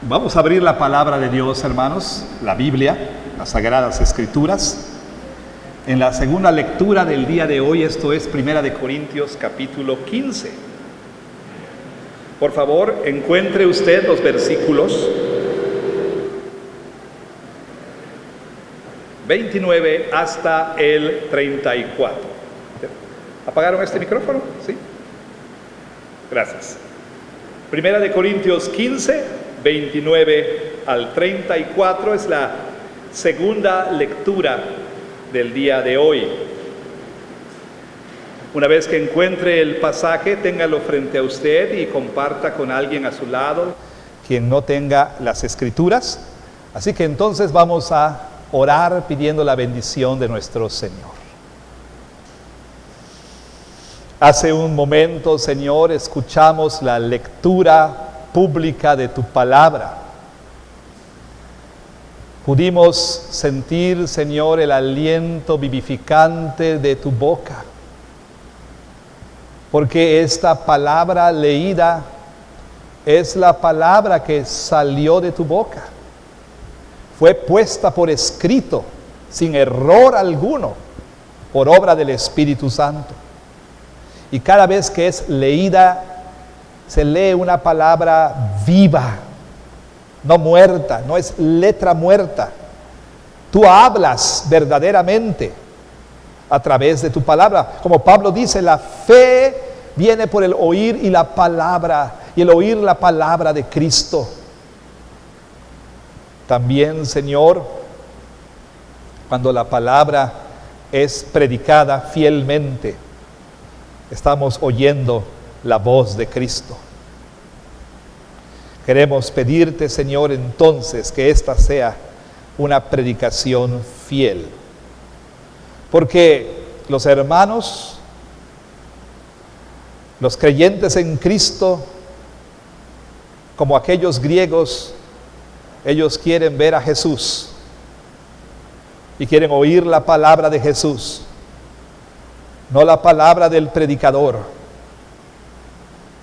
Vamos a abrir la palabra de Dios, hermanos, la Biblia, las Sagradas Escrituras. En la segunda lectura del día de hoy, esto es 1 Corintios capítulo 15. Por favor, encuentre usted los versículos 29 hasta el 34. ¿Apagaron este micrófono? ¿Sí? Gracias. 1 Corintios 15, 29 al 34 es la segunda lectura del día de hoy. Una vez que encuentre el pasaje, téngalo frente a usted y comparta con alguien a su lado quien no tenga las escrituras. Así que entonces vamos a orar pidiendo la bendición de nuestro Señor. Hace un momento, Señor, escuchamos la lectura pública de tu palabra. Pudimos sentir, Señor, el aliento vivificante de tu boca, porque esta palabra leída es la palabra que salió de tu boca. Fue puesta por escrito, sin error alguno, por obra del Espíritu Santo. Y cada vez que es leída, se lee una palabra viva, no muerta, no es letra muerta. Tú hablas verdaderamente a través de tu palabra. Como Pablo dice, la fe viene por el oír y la palabra, y el oír la palabra de Cristo. También, Señor, cuando la palabra es predicada fielmente, estamos oyendo la voz de Cristo. Queremos pedirte, Señor, entonces que esta sea una predicación fiel, porque los hermanos, los creyentes en Cristo, como aquellos griegos, ellos quieren ver a Jesús y quieren oír la palabra de Jesús, no la palabra del predicador.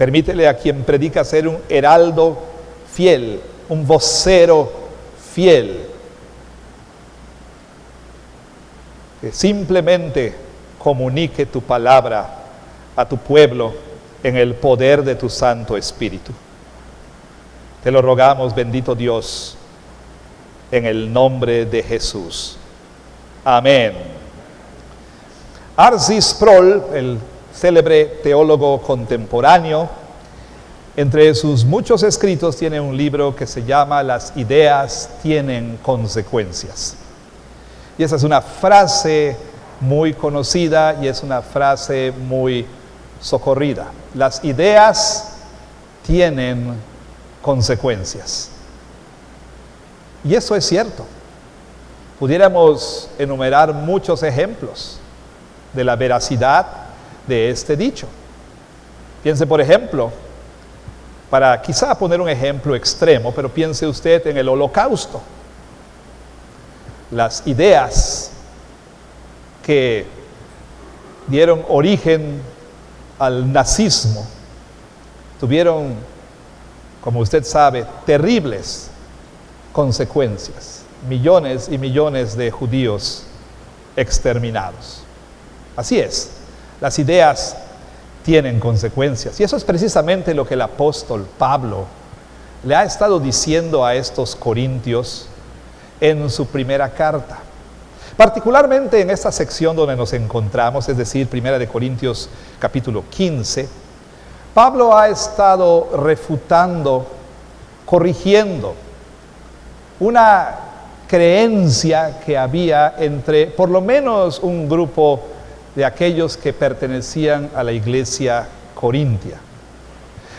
Permítele a quien predica ser un heraldo fiel, un vocero fiel, que simplemente comunique tu palabra a tu pueblo en el poder de tu Santo Espíritu. Te lo rogamos, bendito Dios, en el nombre de Jesús. Amén. R.C. Sproul, el célebre teólogo contemporáneo, entre sus muchos escritos tiene un libro que se llama Las ideas tienen consecuencias. Y esa es una frase muy conocida y es una frase muy socorrida. Las ideas tienen consecuencias. Y eso es cierto. Pudiéramos enumerar muchos ejemplos de la veracidad de este dicho. Piense, por ejemplo, para quizá poner un ejemplo extremo, pero piense usted en el Holocausto. Las ideas que dieron origen al nazismo tuvieron, como usted sabe, terribles consecuencias. Millones y millones de judíos exterminados. Así es, las ideas tienen consecuencias. Y eso es precisamente lo que el apóstol Pablo le ha estado diciendo a estos corintios en su primera carta. Particularmente en esta sección donde nos encontramos, es decir, 1 Corintios capítulo 15, Pablo ha estado refutando, corrigiendo una creencia que había entre por lo menos un grupo de aquellos que pertenecían a la iglesia corintia.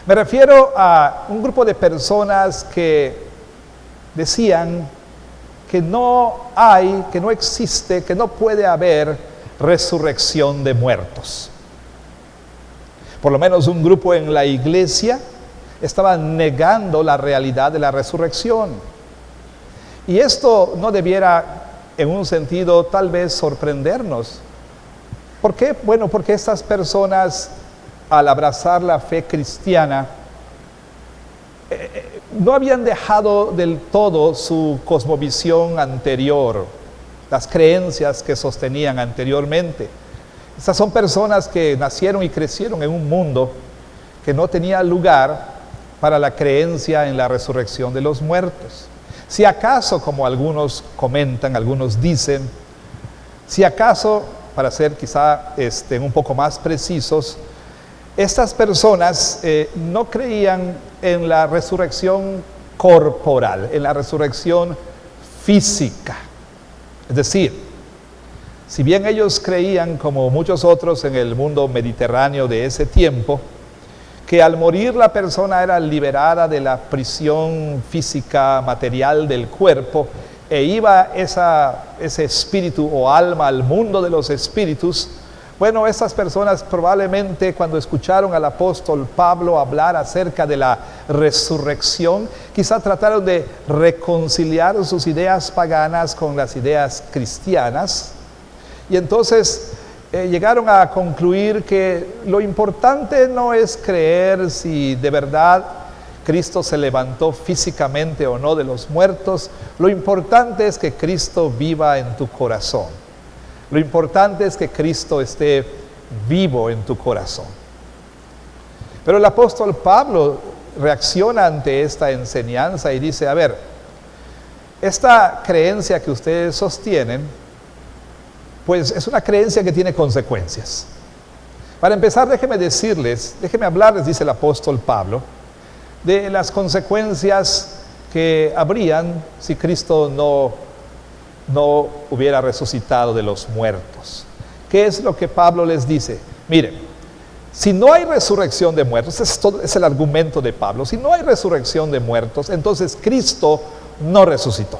Me refiero a un grupo de personas que decían que no hay, que no existe, que no puede haber resurrección de muertos. Por lo menos un grupo en la iglesia estaba negando la realidad de la resurrección. Y esto no debiera, en un sentido, tal vez sorprendernos. ¿Por qué? Bueno, porque estas personas, al abrazar la fe cristiana, no habían dejado del todo su cosmovisión anterior, las creencias que sostenían anteriormente. Estas son personas que nacieron y crecieron en un mundo que no tenía lugar para la creencia en la resurrección de los muertos. Si acaso, como algunos comentan, algunos dicen, si acaso, para ser quizá un poco más precisos, estas personas no creían en la resurrección corporal, en la resurrección física. Es decir, si bien ellos creían, como muchos otros en el mundo mediterráneo de ese tiempo, que al morir la persona era liberada de la prisión física material del cuerpo e iba ese espíritu o alma al mundo de los espíritus, bueno, estas personas probablemente cuando escucharon al apóstol Pablo hablar acerca de la resurrección, quizá trataron de reconciliar sus ideas paganas con las ideas cristianas, y entonces llegaron a concluir que lo importante no es creer si de verdad Cristo se levantó físicamente o no de los muertos. Lo importante es que Cristo viva en tu corazón. Lo importante es que Cristo esté vivo en tu corazón. Pero el apóstol Pablo reacciona ante esta enseñanza y dice, a ver, esta creencia que ustedes sostienen, pues es una creencia que tiene consecuencias. Para empezar, déjeme hablarles, dice el apóstol Pablo, de las consecuencias que habrían si Cristo no hubiera resucitado de los muertos. ¿Qué es lo que Pablo les dice? Miren, si no hay resurrección de muertos, es el argumento de Pablo, si no hay resurrección de muertos, entonces Cristo no resucitó.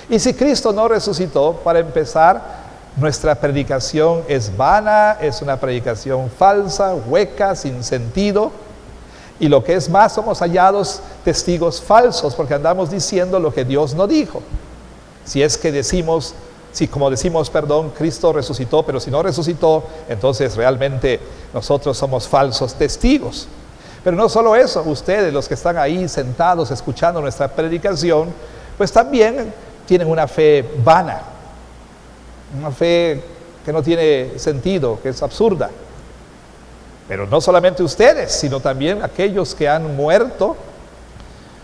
Y si Cristo no resucitó, para empezar, nuestra predicación es vana, es una predicación falsa, hueca, sin sentido. Y lo que es más, somos hallados testigos falsos porque andamos diciendo lo que Dios no dijo. Si es que decimos, Cristo resucitó, pero si no resucitó, entonces realmente nosotros somos falsos testigos. Pero no solo eso, ustedes, los que están ahí sentados escuchando nuestra predicación, pues también tienen una fe vana, una fe que no tiene sentido, que es absurda. Pero no solamente ustedes, sino también aquellos que han muerto.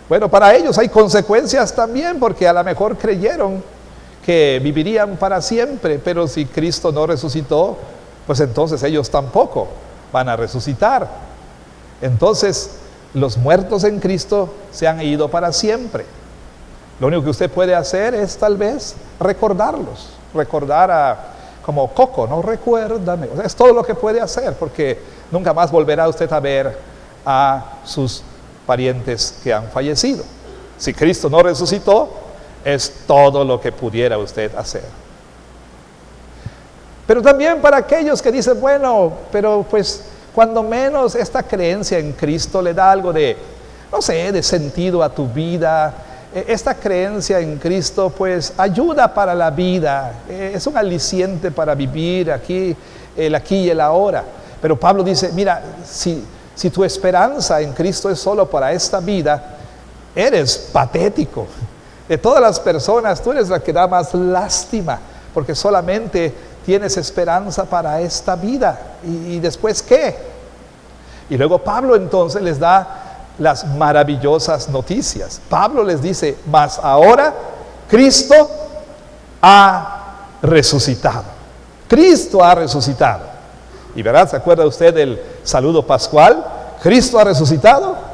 Bueno, para ellos hay consecuencias también, porque a lo mejor creyeron que vivirían para siempre, pero si Cristo no resucitó, pues entonces ellos tampoco van a resucitar. Entonces, los muertos en Cristo se han ido para siempre. Lo único que usted puede hacer es tal vez recordarlos, como Coco, no recuérdame. O sea, es todo lo que puede hacer, porque nunca más volverá usted a ver a sus parientes que han fallecido. Si Cristo no resucitó, es todo lo que pudiera usted hacer. Pero también para aquellos que dicen, bueno, pero pues cuando menos esta creencia en Cristo le da algo de, no sé, de sentido a tu vida. Esta creencia en Cristo pues ayuda para la vida, es un aliciente para vivir aquí, el aquí y el ahora. Pero Pablo dice, mira, si tu esperanza en Cristo es solo para esta vida, eres patético. De todas las personas, tú eres la que da más lástima, porque solamente tienes esperanza para esta vida. ¿Y después qué? Y luego Pablo entonces les da las maravillosas noticias. Pablo les dice, mas ahora Cristo ha resucitado. Cristo ha resucitado. Y verá, ¿se acuerda usted del saludo pascual? ¿Cristo ha resucitado?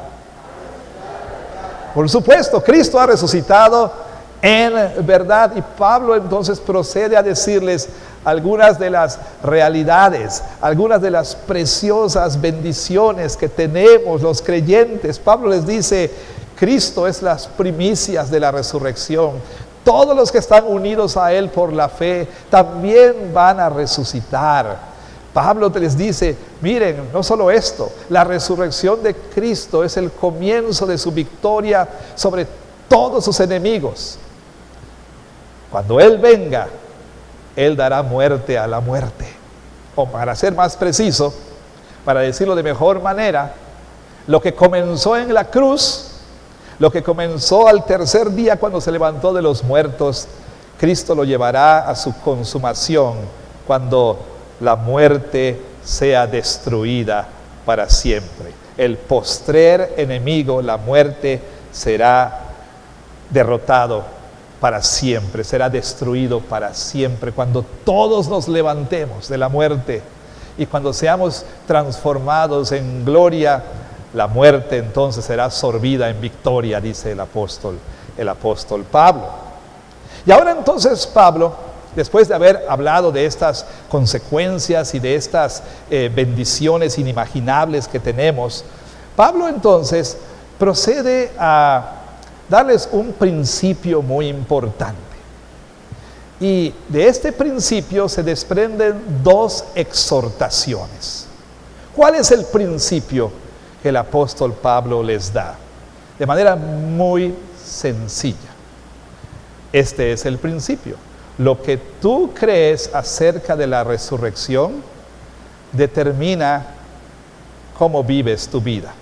Por supuesto, Cristo ha resucitado en verdad. Y Pablo entonces procede a decirles algunas de las realidades, algunas de las preciosas bendiciones que tenemos los creyentes. Pablo les dice, Cristo es las primicias de la resurrección. Todos los que están unidos a Él por la fe también van a resucitar. Pablo les dice, miren, no solo esto, la resurrección de Cristo es el comienzo de su victoria sobre todos sus enemigos. Cuando Él venga, Él dará muerte a la muerte. O para ser más preciso, para decirlo de mejor manera, Lo que comenzó en la cruz, lo que comenzó al tercer día cuando se levantó de los muertos, Cristo lo llevará a su consumación cuando la muerte sea destruida para siempre. El postrer enemigo, la muerte, será derrotado para siempre, será destruido para siempre. Cuando todos nos levantemos de la muerte y cuando seamos transformados en gloria, la muerte entonces será sorbida en victoria, dice el apóstol Pablo. Y ahora entonces Pablo, después de haber hablado de estas consecuencias y de estas bendiciones inimaginables que tenemos, Pablo entonces procede a darles un principio muy importante. Y de este principio se desprenden dos exhortaciones. ¿Cuál es el principio que el apóstol Pablo les da? De manera muy sencilla. Este es el principio. Lo que tú crees acerca de la resurrección determina cómo vives tu vida.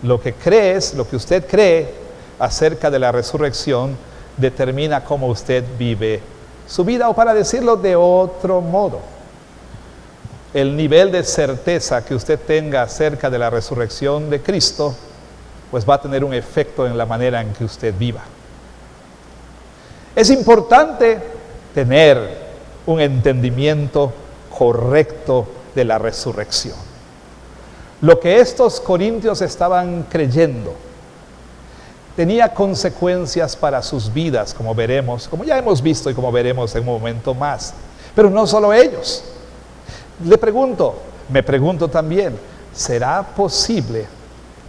Lo que crees, lo que usted cree acerca de la resurrección determina cómo usted vive su vida, o para decirlo de otro modo, el nivel de certeza que usted tenga acerca de la resurrección de Cristo, pues va a tener un efecto en la manera en que usted viva. Es importante tener un entendimiento correcto de la resurrección. Lo que estos corintios estaban creyendo tenía consecuencias para sus vidas, como veremos, como ya hemos visto y como veremos en un momento más. Pero no solo ellos. Me pregunto también, ¿será posible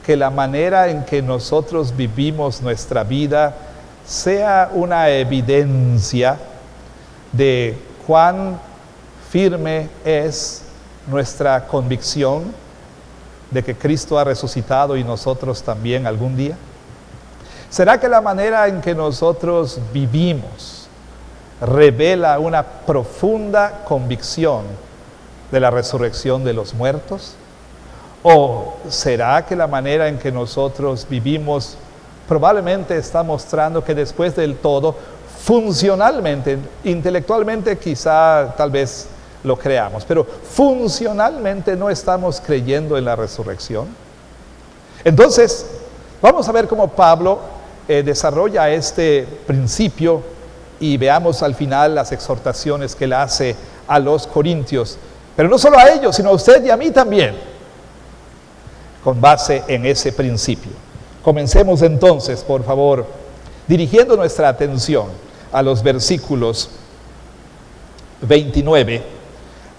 que la manera en que nosotros vivimos nuestra vida sea una evidencia de cuán firme es nuestra convicción de que Cristo ha resucitado y nosotros también algún día? ¿Será que la manera en que nosotros vivimos revela una profunda convicción de la resurrección de los muertos? ¿O será que la manera en que nosotros vivimos probablemente está mostrando que después del todo, funcionalmente, intelectualmente quizá tal vez lo creamos, pero funcionalmente no estamos creyendo en la resurrección? Entonces, vamos a ver cómo Pablo desarrolla este principio y veamos al final las exhortaciones que él hace a los corintios, pero no solo a ellos, sino a usted y a mí también, con base en ese principio. Comencemos entonces, por favor, dirigiendo nuestra atención a los versículos 29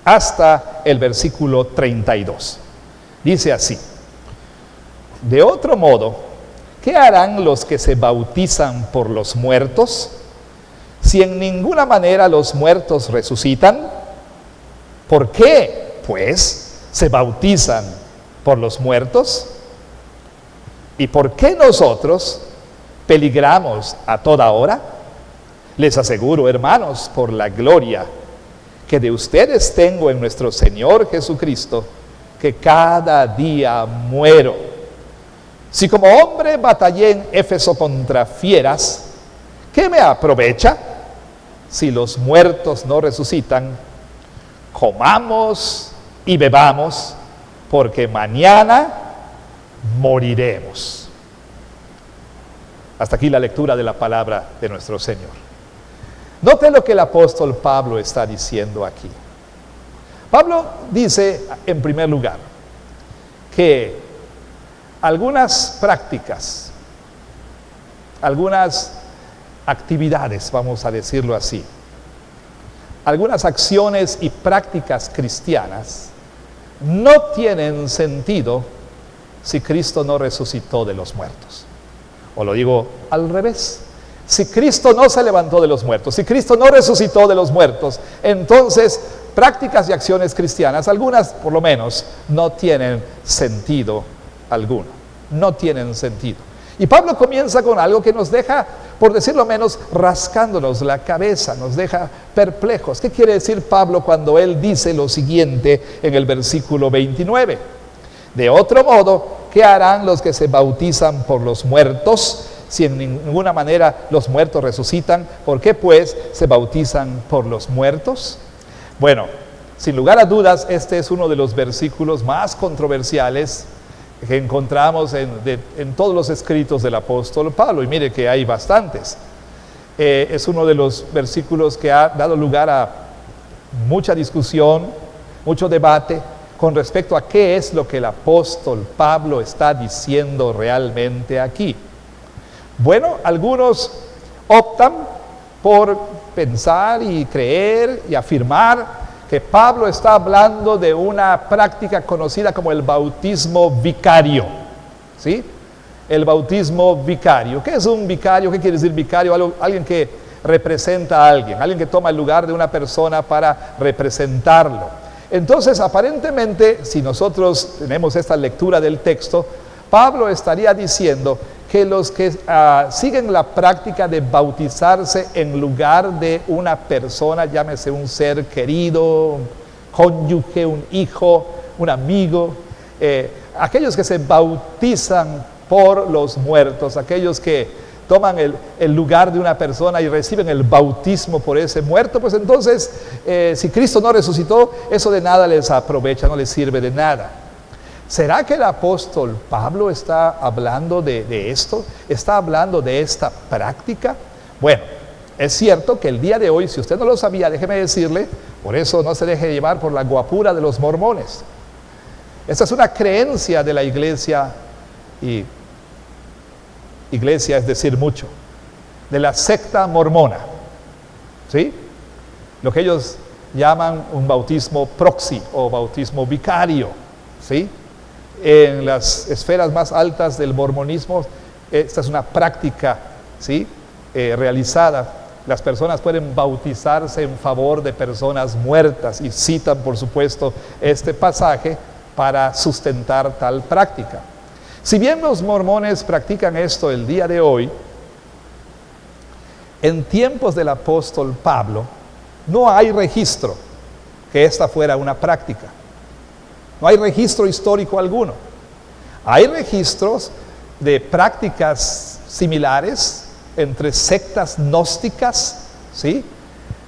hasta el versículo 32. Dice así: de otro modo, ¿qué harán los que se bautizan por los muertos? Si en ninguna manera los muertos resucitan, ¿por qué, pues, se bautizan por los muertos? ¿Y por qué nosotros peligramos a toda hora? Les aseguro, hermanos, por la gloria que de ustedes tengo en nuestro Señor Jesucristo, que cada día muero. Si como hombre batallé en Éfeso contra fieras, ¿qué me aprovecha? Si los muertos no resucitan, comamos y bebamos, porque mañana moriremos. Hasta aquí la lectura de la palabra de nuestro Señor. Note lo que el apóstol Pablo está diciendo aquí. Pablo dice, en primer lugar, que algunas prácticas, algunas actividades, vamos a decirlo así, algunas acciones y prácticas cristianas no tienen sentido si Cristo no resucitó de los muertos. O lo digo al revés: si Cristo no se levantó de los muertos, si Cristo no resucitó de los muertos, entonces prácticas y acciones cristianas, algunas por lo menos, no tienen sentido alguno. No tienen sentido. Y Pablo comienza con algo que nos deja, por decirlo menos, rascándonos la cabeza, nos deja perplejos. ¿Qué quiere decir Pablo cuando él dice lo siguiente en el versículo 29? De otro modo, ¿qué harán los que se bautizan por los muertos? Si en ninguna manera los muertos resucitan, ¿por qué pues se bautizan por los muertos? Bueno, sin lugar a dudas, este es uno de los versículos más controversiales que encontramos en todos los escritos del apóstol Pablo, y mire que hay bastantes. Es uno de los versículos que ha dado lugar a mucha discusión, mucho debate con respecto a qué es lo que el apóstol Pablo está diciendo realmente aquí. Bueno, algunos optan por pensar y creer y afirmar que Pablo está hablando de una práctica conocida como el bautismo vicario, ¿sí? El bautismo vicario. ¿Qué es un vicario? ¿Qué quiere decir vicario? Alguien que representa a alguien que toma el lugar de una persona para representarlo. Entonces, aparentemente, si nosotros tenemos esta lectura del texto, Pablo estaría diciendo que los que siguen la práctica de bautizarse en lugar de una persona, llámese un ser querido, un cónyuge, un hijo, un amigo, aquellos que se bautizan por los muertos, aquellos que toman el lugar de una persona y reciben el bautismo por ese muerto, pues entonces, si Cristo no resucitó, eso de nada les aprovecha, no les sirve de nada. ¿Será que el apóstol Pablo está hablando de esto? ¿Está hablando de esta práctica? Bueno, es cierto que el día de hoy, si usted no lo sabía, déjeme decirle, por eso no se deje llevar por la guapura de los mormones. Esta es una creencia de la iglesia, y iglesia es decir mucho, de la secta mormona, ¿sí? Lo que ellos llaman un bautismo proxy o bautismo vicario, ¿sí? En las esferas más altas del mormonismo, esta es una práctica, ¿sí? Realizada. Las personas pueden bautizarse en favor de personas muertas y citan, por supuesto, este pasaje para sustentar tal práctica. Si bien los mormones practican esto el día de hoy, en tiempos del apóstol Pablo no hay registro que esta fuera una práctica. No hay registro histórico alguno. Hay registros de prácticas similares entre sectas gnósticas, ¿sí?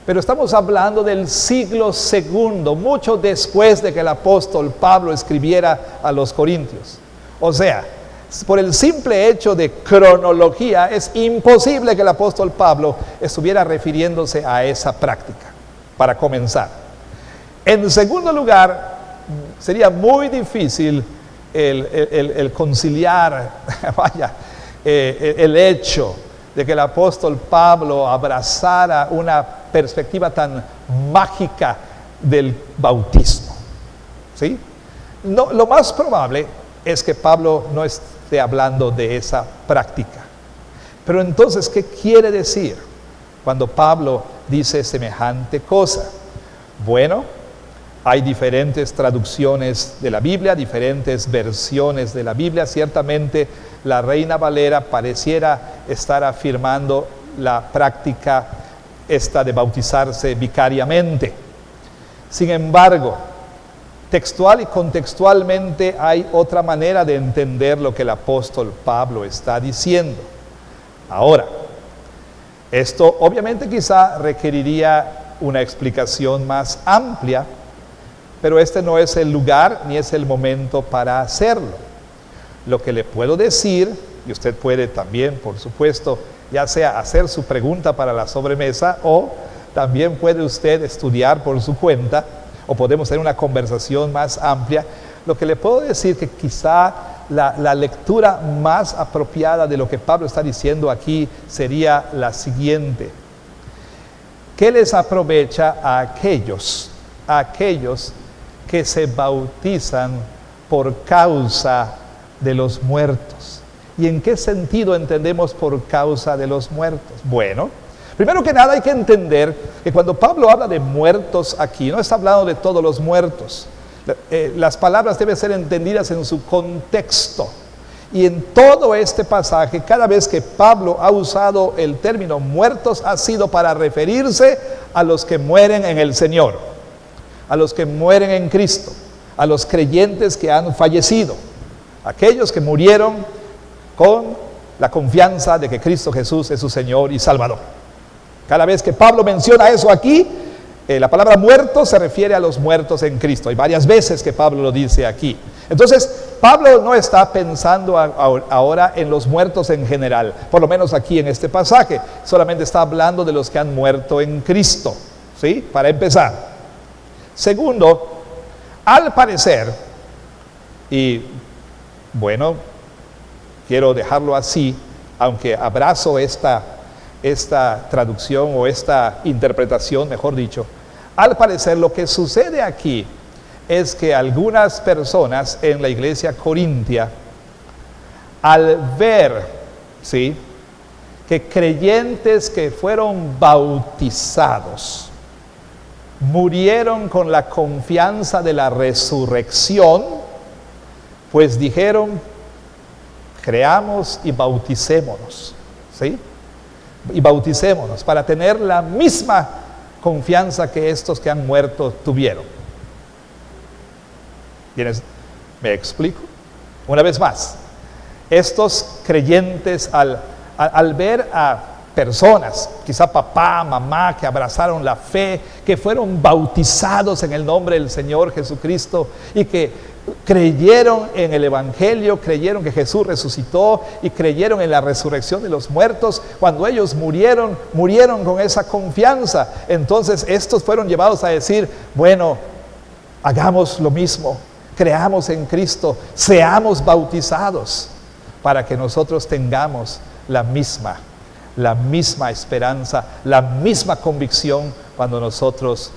Pero estamos hablando del siglo II, mucho después de que el apóstol Pablo escribiera a los Corintios. O sea, por el simple hecho de cronología, es imposible que el apóstol Pablo estuviera refiriéndose a esa práctica, para comenzar. En segundo lugar, sería muy difícil el conciliar, el hecho de que el apóstol Pablo abrazara una perspectiva tan mágica del bautismo, ¿sí? No, lo más probable es que Pablo no esté hablando de esa práctica. Pero entonces, ¿qué quiere decir cuando Pablo dice semejante cosa? Bueno, hay diferentes traducciones de la Biblia, diferentes versiones de la Biblia. Ciertamente la Reina Valera pareciera estar afirmando la práctica esta de bautizarse vicariamente. Sin embargo, textual y contextualmente hay otra manera de entender lo que el apóstol Pablo está diciendo. Ahora, esto obviamente quizá requeriría una explicación más amplia, pero este no es el lugar ni es el momento para hacerlo. Lo que le puedo decir, y usted puede también, por supuesto, ya sea hacer su pregunta para la sobremesa, o también puede usted estudiar por su cuenta, o podemos tener una conversación más amplia. Lo que le puedo decir que quizá la lectura más apropiada de lo que Pablo está diciendo aquí sería la siguiente. ¿Qué les aprovecha a aquellos que se bautizan por causa de los muertos? ¿Y en qué sentido entendemos por causa de los muertos? Bueno, primero que nada hay que entender que cuando Pablo habla de muertos aquí, no está hablando de todos los muertos. Las palabras deben ser entendidas en su contexto. Y en todo este pasaje, cada vez que Pablo ha usado el término muertos, ha sido para referirse a los que mueren en el Señor, a los que mueren en Cristo, a los creyentes que han fallecido, aquellos que murieron con la confianza de que Cristo Jesús es su Señor y Salvador. Cada vez que Pablo menciona eso aquí, la palabra muerto se refiere a los muertos en Cristo. Hay varias veces que Pablo lo dice aquí. Entonces, Pablo no está pensando ahora en los muertos en general, por lo menos aquí en este pasaje. Solamente está hablando de los que han muerto en Cristo, ¿sí? Para empezar. Segundo, al parecer, y bueno, quiero dejarlo así, aunque abrazo esta traducción o esta interpretación, mejor dicho. Al parecer, lo que sucede aquí es que algunas personas en la iglesia corintia, al ver, ¿sí?, que creyentes que fueron bautizados murieron con la confianza de la resurrección, pues dijeron: creamos y bauticémonos, ¿sí? Y bauticémonos para tener la misma confianza que estos que han muerto tuvieron. ¿Me explico? Una vez más, estos creyentes al ver a personas, quizá papá, mamá, que abrazaron la fe, que fueron bautizados en el nombre del Señor Jesucristo y que creyeron en el Evangelio, creyeron que Jesús resucitó y creyeron en la resurrección de los muertos, cuando ellos murieron con esa confianza. Entonces estos fueron llevados a decir: bueno, hagamos lo mismo, creamos en Cristo, seamos bautizados, para que nosotros tengamos la misma esperanza, la misma convicción cuando nosotros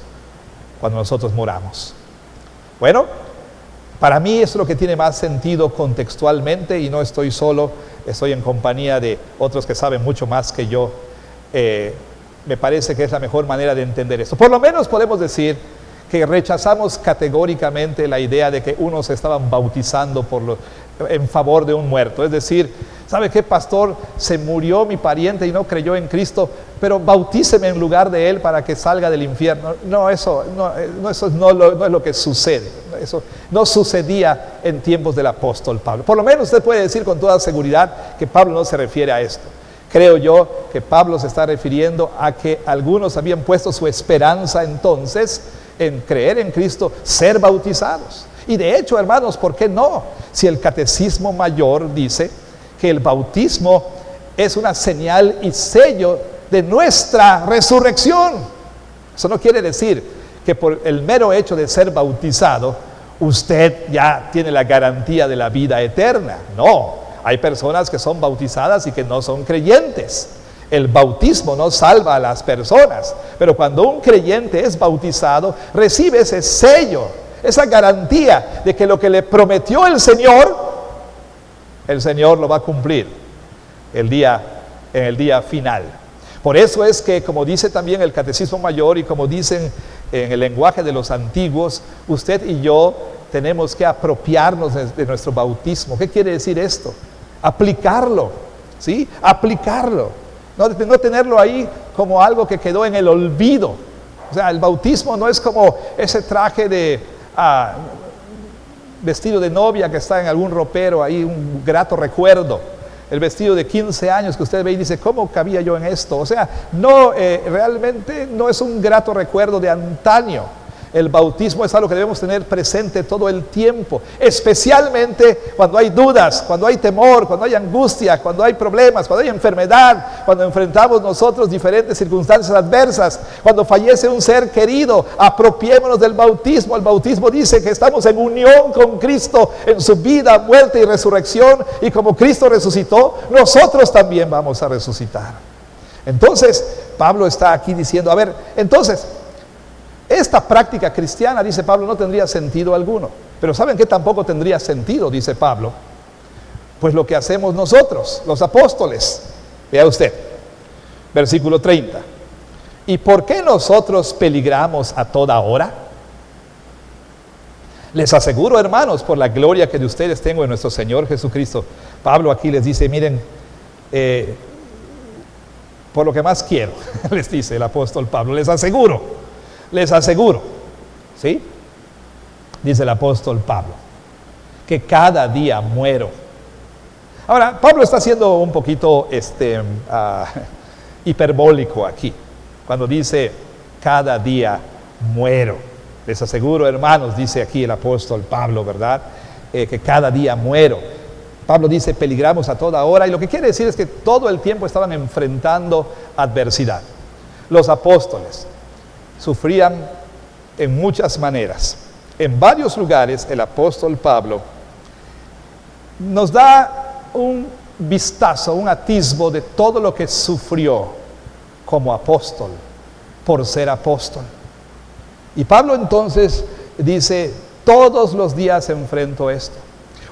moramos. Bueno, para mí eso es lo que tiene más sentido contextualmente, y no estoy solo, estoy en compañía de otros que saben mucho más que yo. Me parece que es la mejor manera de entender esto. Por lo menos podemos decir que rechazamos categóricamente la idea de que unos se estaban bautizando en favor de un muerto. Es decir, ¿sabe qué, pastor? Se murió mi pariente y no creyó en Cristo, pero bautíceme en lugar de él para que salga del infierno. No, eso no es lo que sucede. Eso no sucedía en tiempos del apóstol Pablo. Por lo menos usted puede decir con toda seguridad que Pablo no se refiere a esto. Creo yo que Pablo se está refiriendo a que algunos habían puesto su esperanza entonces en creer en Cristo, ser bautizados. Y de hecho, hermanos, ¿por qué no? Si el Catecismo Mayor dice que el bautismo es una señal y sello de nuestra resurrección. Eso no quiere decir que por el mero hecho de ser bautizado, usted ya tiene la garantía de la vida eterna. No, hay personas que son bautizadas y que no son creyentes. El bautismo no salva a las personas, pero cuando un creyente es bautizado, recibe ese sello, esa garantía de que lo que le prometió el Señor lo va a cumplir en el día final. Por eso es que, como dice también el Catecismo Mayor y como dicen en el lenguaje de los antiguos, usted y yo tenemos que apropiarnos de nuestro bautismo. ¿Qué quiere decir esto? Aplicarlo, ¿sí? Aplicarlo. No tenerlo ahí como algo que quedó en el olvido. O sea, el bautismo no es como ese traje de vestido de novia que está en algún ropero ahí, un grato recuerdo. El vestido de 15 años que usted ve y dice: ¿cómo cabía yo en esto? O sea, no, realmente no es un grato recuerdo de antaño. El bautismo es algo que debemos tener presente todo el tiempo, especialmente cuando hay dudas, cuando hay temor, cuando hay angustia, cuando hay problemas, cuando hay enfermedad, cuando enfrentamos nosotros diferentes circunstancias adversas, cuando fallece un ser querido. Apropiémonos del bautismo. El bautismo dice que estamos en unión con Cristo en su vida, muerte y resurrección, y como Cristo resucitó, nosotros también vamos a resucitar. Entonces, Pablo está aquí diciendo, a ver, entonces, esta práctica cristiana, dice Pablo, no tendría sentido alguno. Pero ¿saben qué tampoco tendría sentido? Dice Pablo. Pues lo que hacemos nosotros, los apóstoles. Vea usted, versículo 30. ¿Y por qué nosotros peligramos a toda hora? Les aseguro, hermanos, por la gloria que de ustedes tengo en nuestro Señor Jesucristo. Pablo aquí les dice, miren, por lo que más quiero, les dice el apóstol Pablo, les aseguro, ¿sí? dice el apóstol Pablo, que cada día muero. Ahora, Pablo está siendo un poquito hiperbólico aquí, cuando dice cada día muero. Les aseguro, hermanos, dice aquí el apóstol Pablo, ¿verdad? Que cada día muero. Pablo dice, peligramos a toda hora, y lo que quiere decir es que todo el tiempo estaban enfrentando adversidad. Los apóstoles sufrían en muchas maneras. En varios lugares el apóstol Pablo nos da un vistazo, un atisbo de todo lo que sufrió como apóstol, por ser apóstol. Y Pablo entonces dice, todos los días enfrento esto.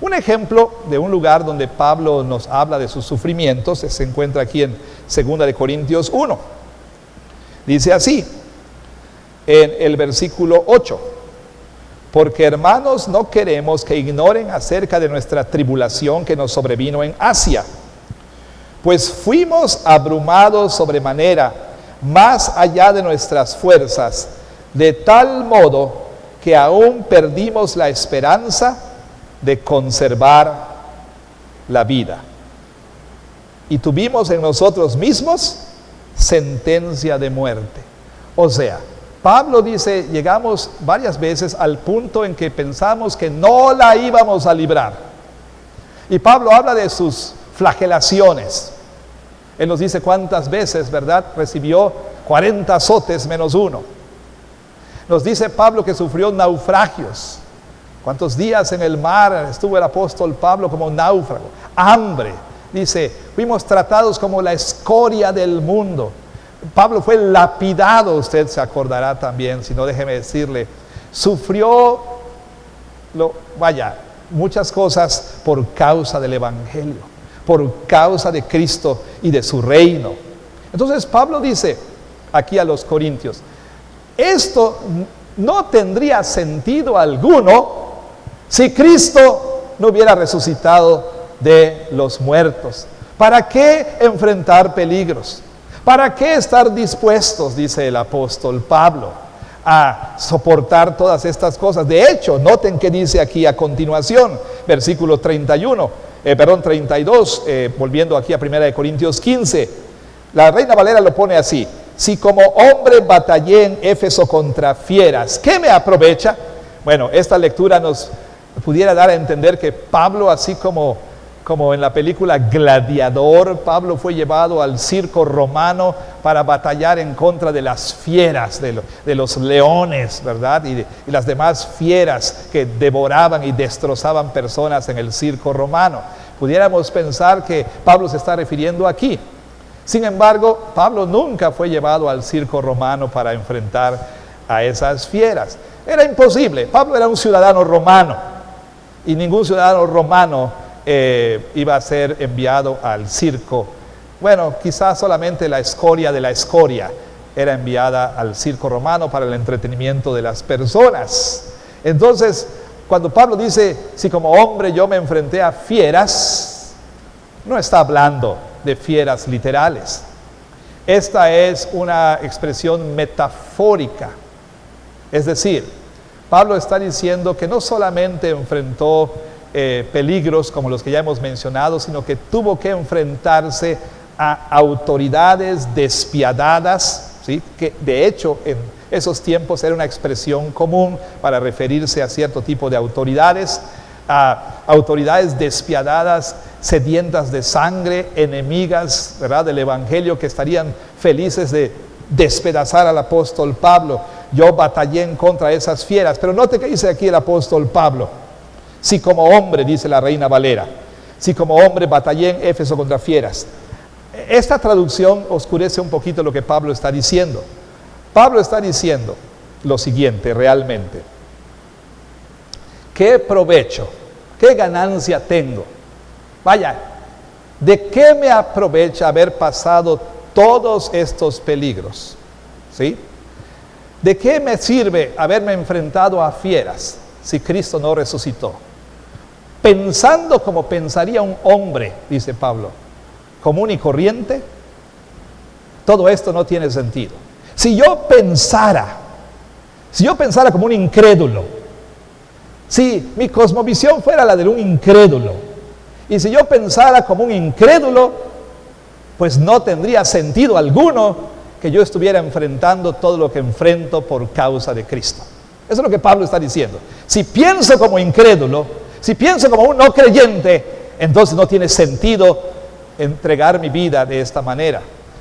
Un ejemplo de un lugar donde Pablo nos habla de sus sufrimientos se encuentra aquí en 2 de Corintios 1. Dice así, en el versículo 8, porque hermanos no queremos que ignoren acerca de nuestra tribulación que nos sobrevino en Asia, pues fuimos abrumados sobremanera, más allá de nuestras fuerzas, de tal modo que aún perdimos la esperanza de conservar la vida. Y tuvimos en nosotros mismos sentencia de muerte. O sea, Pablo dice, llegamos varias veces al punto en que pensamos que no la íbamos a librar. Y Pablo habla de sus flagelaciones. Él nos dice cuántas veces, ¿verdad? Recibió 40 azotes menos uno. Nos dice Pablo que sufrió naufragios. ¿Cuántos días en el mar estuvo el apóstol Pablo como náufrago? Hambre. Dice, fuimos tratados como la escoria del mundo. Pablo fue lapidado, usted se acordará también, si no déjeme decirle. Sufrió, muchas cosas por causa del Evangelio, por causa de Cristo y de su reino. Entonces Pablo dice aquí a los corintios, esto no tendría sentido alguno si Cristo no hubiera resucitado de los muertos. ¿Para qué enfrentar peligros? ¿Para qué estar dispuestos, dice el apóstol Pablo, a soportar todas estas cosas? De hecho, noten que dice aquí a continuación, versículo 32, volviendo aquí a 1 de Corintios 15, la Reina Valera lo pone así, si como hombre batallé en Éfeso contra fieras, ¿qué me aprovecha? Bueno, esta lectura nos pudiera dar a entender que Pablo, así como en la película Gladiador, Pablo fue llevado al circo romano para batallar en contra de las fieras, de los leones, ¿verdad? Y las demás fieras que devoraban y destrozaban personas en el circo romano. Pudiéramos pensar que Pablo se está refiriendo aquí. Sin embargo, Pablo nunca fue llevado al circo romano para enfrentar a esas fieras. Era imposible. Pablo era un ciudadano romano y ningún ciudadano romano iba a ser enviado al circo. Bueno, quizás solamente la escoria de la escoria era enviada al circo romano para el entretenimiento de las personas. Entonces, cuando Pablo dice, si como hombre yo me enfrenté a fieras, no está hablando de fieras literales. Esta es una expresión metafórica. Es decir, Pablo está diciendo que no solamente enfrentó peligros como los que ya hemos mencionado, sino que tuvo que enfrentarse a autoridades despiadadas, ¿sí? Que de hecho en esos tiempos era una expresión común para referirse a cierto tipo de autoridades, a autoridades despiadadas, sedientas de sangre, enemigas, ¿verdad?, del Evangelio, que estarían felices de despedazar al apóstol Pablo. Yo batallé en contra de esas fieras, pero note que dice aquí el apóstol Pablo. Si como hombre, dice la Reina Valera, si como hombre batallé en Éfeso contra fieras. Esta traducción oscurece un poquito lo que Pablo está diciendo. Pablo está diciendo lo siguiente realmente. ¿Qué provecho? ¿Qué ganancia tengo? Vaya, ¿de qué me aprovecha haber pasado todos estos peligros? ¿Sí? ¿De qué me sirve haberme enfrentado a fieras si Cristo no resucitó? Pensando como pensaría un hombre, dice Pablo, común y corriente, todo esto no tiene sentido. Si yo pensara como un incrédulo, Si mi cosmovisión fuera la de un incrédulo, y si yo pensara como un incrédulo, pues no tendría sentido alguno que yo estuviera enfrentando todo lo que enfrento por causa de Cristo. Eso es lo que Pablo está diciendo. Si pienso como incrédulo, si pienso como un no creyente, entonces no tiene sentido entregar mi vida de esta manera.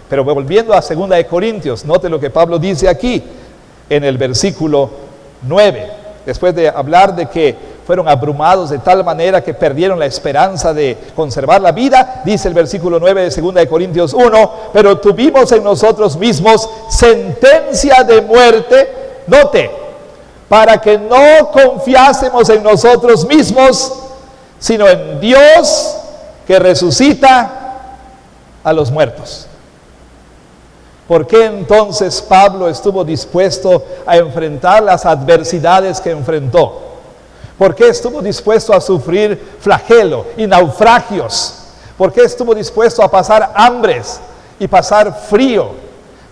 Pero volviendo a 2 de Corintios, note lo que Pablo dice aquí en el versículo 9. Después de hablar de que fueron abrumados de tal manera que perdieron la esperanza de conservar la vida, dice el versículo 9 de 2 de Corintios 1, pero tuvimos en nosotros mismos sentencia de muerte, note, para que no confiásemos en nosotros mismos, sino en Dios que resucita a los muertos. ¿Por qué entonces Pablo estuvo dispuesto a enfrentar las adversidades que enfrentó? ¿Por qué estuvo dispuesto a sufrir flagelo y naufragios? ¿Por qué estuvo dispuesto a pasar hambres y pasar frío,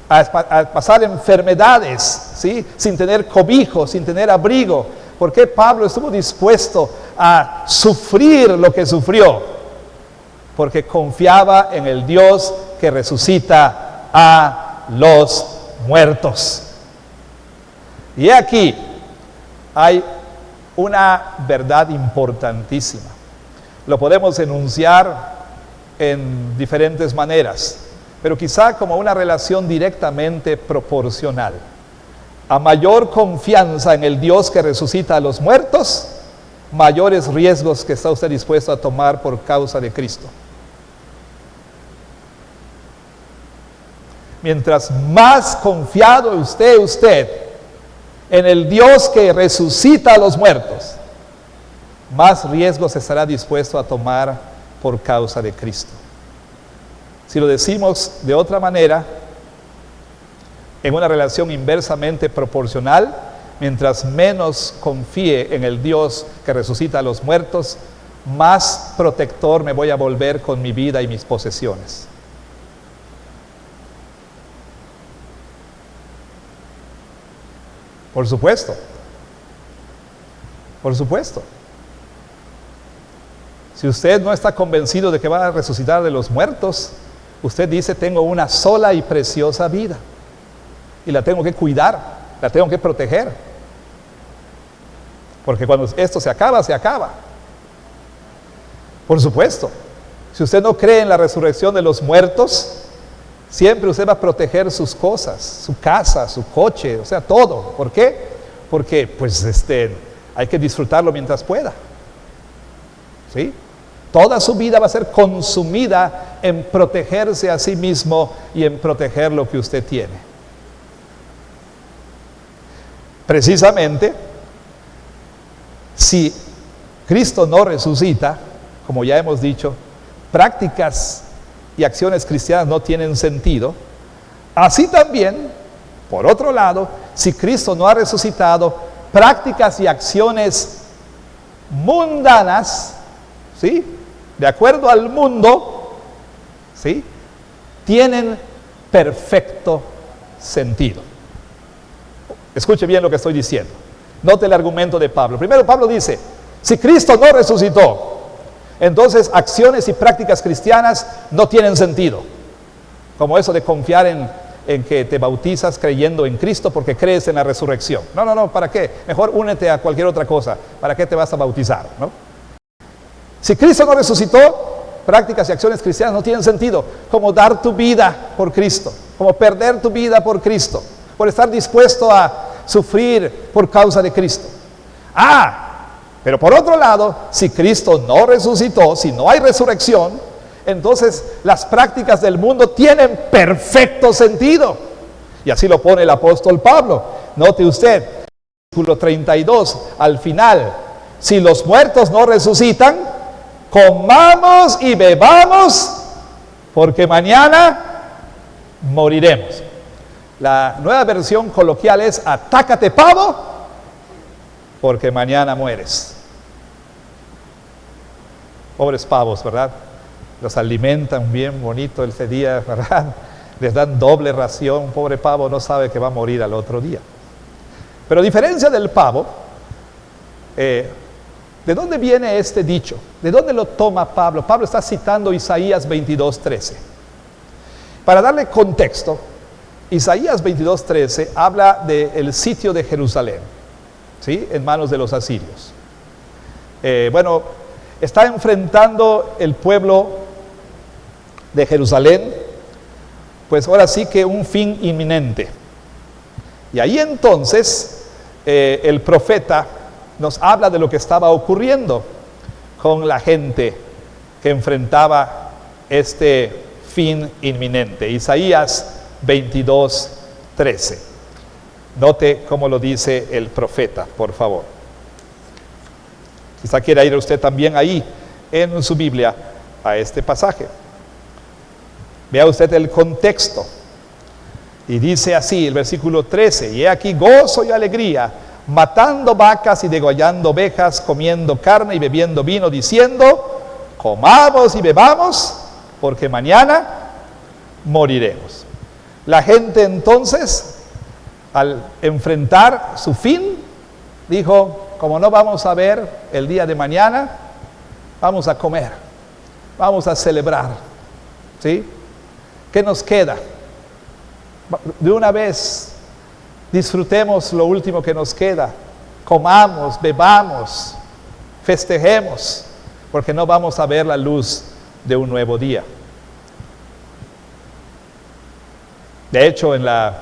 a pasar enfermedades, ¿sí? Sin tener cobijo, sin tener abrigo? ¿Por qué Pablo estuvo dispuesto a sufrir lo que sufrió? Porque confiaba en el Dios que resucita a los muertos. Y aquí hay una verdad importantísima. Lo podemos enunciar en diferentes maneras, pero quizá como una relación directamente proporcional. A mayor confianza en el Dios que resucita a los muertos, mayores riesgos que está usted dispuesto a tomar por causa de Cristo. Mientras más confiado usted en el Dios que resucita a los muertos, más riesgos estará dispuesto a tomar por causa de Cristo. Si lo decimos de otra manera, en una relación inversamente proporcional, mientras menos confíe en el Dios que resucita a los muertos, más protector me voy a volver con mi vida y mis posesiones. Por supuesto. Por supuesto. Si usted no está convencido de que va a resucitar de los muertos, usted dice, tengo una sola y preciosa vida. Y la tengo que cuidar, la tengo que proteger. Porque cuando esto se acaba, se acaba. Por supuesto. Si usted no cree en la resurrección de los muertos, siempre usted va a proteger sus cosas, su casa, su coche, o sea, todo. ¿Por qué? Porque pues hay que disfrutarlo mientras pueda. ¿Sí? Toda su vida va a ser consumida en protegerse a sí mismo y en proteger lo que usted tiene. Precisamente, si Cristo no resucita, como ya hemos dicho, prácticas y acciones cristianas no tienen sentido. Así también, por otro lado, si Cristo no ha resucitado, prácticas y acciones mundanas, ¿sí?, de acuerdo al mundo, ¿sí?, tienen perfecto sentido. Escuche bien lo que estoy diciendo. Note el argumento de Pablo. Primero Pablo dice, si Cristo no resucitó, entonces acciones y prácticas cristianas no tienen sentido. Como eso de confiar en que te bautizas creyendo en Cristo porque crees en la resurrección. No, ¿para qué? Mejor únete a cualquier otra cosa. ¿Para qué te vas a bautizar? ¿No? Si Cristo no resucitó, prácticas y acciones cristianas no tienen sentido. Como dar tu vida por Cristo, como perder tu vida por Cristo, por estar dispuesto a sufrir por causa de Cristo. Pero por otro lado, si Cristo no resucitó, si no hay resurrección, entonces las prácticas del mundo tienen perfecto sentido. Y así lo pone el apóstol Pablo. Note usted, versículo 32, al final, si los muertos no resucitan, comamos y bebamos, porque mañana moriremos. La nueva versión coloquial es, atácate pavo, porque mañana mueres. Pobres pavos, ¿verdad? Los alimentan bien bonito ese día, ¿verdad? Les dan doble ración. Un pobre pavo no sabe que va a morir al otro día. Pero a diferencia del pavo, ¿De dónde viene este dicho? ¿De dónde lo toma Pablo? Pablo está citando Isaías 22:13. Para darle contexto, Isaías 22:13 habla del sitio de Jerusalén, ¿sí? En manos de los asirios. Está enfrentando el pueblo de Jerusalén, pues ahora sí que un fin inminente. Y ahí entonces el profeta nos habla de lo que estaba ocurriendo con la gente que enfrentaba este fin inminente. Isaías 22:13. Note cómo lo dice el profeta, por favor. Quizá quiera ir usted también ahí en su Biblia a este pasaje. Vea usted el contexto. Y dice así el versículo 13: y he aquí gozo y alegría, matando vacas y degollando ovejas, comiendo carne y bebiendo vino, diciendo: comamos y bebamos, porque mañana moriremos. La gente entonces, al enfrentar su fin, dijo: como no vamos a ver el día de mañana, vamos a comer, vamos a celebrar, ¿sí? ¿Qué nos queda? De una vez disfrutemos lo último que nos queda, comamos, bebamos, festejemos, porque no vamos a ver la luz de un nuevo día. De hecho, en la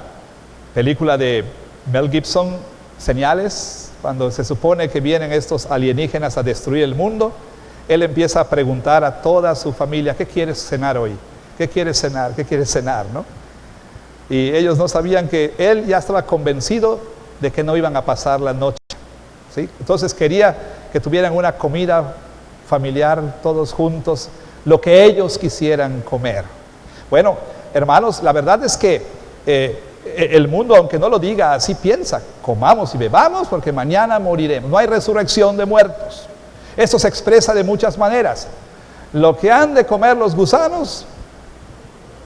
película de Mel Gibson, Señales, cuando se supone que vienen estos alienígenas a destruir el mundo, él empieza a preguntar a toda su familia: ¿qué quieres cenar hoy? ¿Qué quieres cenar? ¿Qué quieres cenar? ¿No? Y ellos no sabían que él ya estaba convencido de que no iban a pasar la noche, ¿sí? Entonces quería que tuvieran una comida familiar todos juntos, lo que ellos quisieran comer. Bueno, hermanos, la verdad es que el mundo, aunque no lo diga, así piensa: comamos y bebamos porque mañana moriremos. No hay resurrección de muertos. Esto se expresa de muchas maneras. Lo que han de comer los gusanos,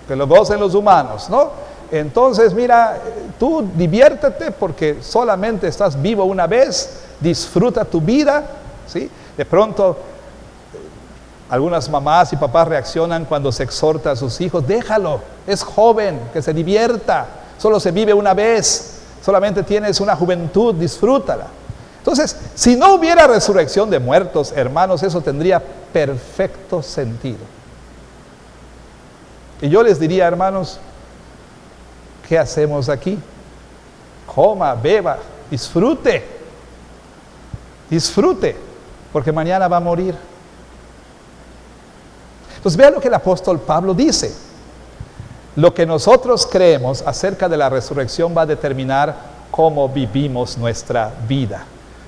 que lo gocen los humanos, ¿no? Entonces, mira, tú diviértete porque solamente estás vivo una vez, disfruta tu vida, ¿sí? De pronto, algunas mamás y papás reaccionan cuando se exhorta a sus hijos: déjalo, es joven, que se divierta, solo se vive una vez, solamente tienes una juventud, disfrútala. Entonces, si no hubiera resurrección de muertos, hermanos, eso tendría perfecto sentido. Y yo les diría: hermanos, ¿qué hacemos aquí? Coma, beba, disfrute, porque mañana va a morir. Entonces vea lo que el apóstol Pablo dice: lo que nosotros creemos acerca de la resurrección va a determinar cómo vivimos nuestra vida.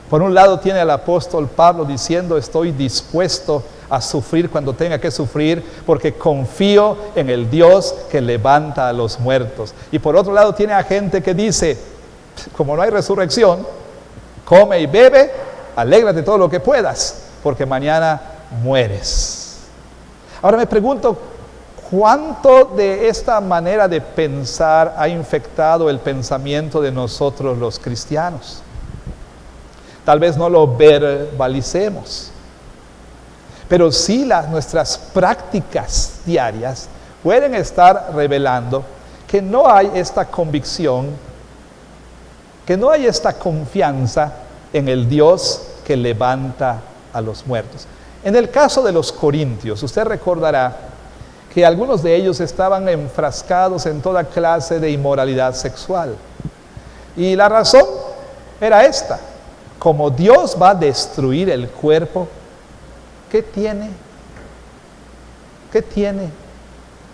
Por un lado tiene al apóstol Pablo diciendo: estoy dispuesto a sufrir cuando tenga que sufrir, porque confío en el Dios que levanta a los muertos. Y por otro lado tiene a gente que dice: como no hay resurrección, come y bebe, alégrate todo lo que puedas, porque mañana mueres. Ahora me pregunto, ¿cuánto de esta manera de pensar ha infectado el pensamiento de nosotros los cristianos? Tal vez no lo verbalicemos, pero sí nuestras prácticas diarias pueden estar revelando que no hay esta convicción, que no hay esta confianza en el Dios que levanta a los muertos. En el caso de los corintios, usted recordará que algunos de ellos estaban enfrascados en toda clase de inmoralidad sexual. Y la razón era esta: como Dios va a destruir el cuerpo, ¿qué tiene? ¿Qué tiene?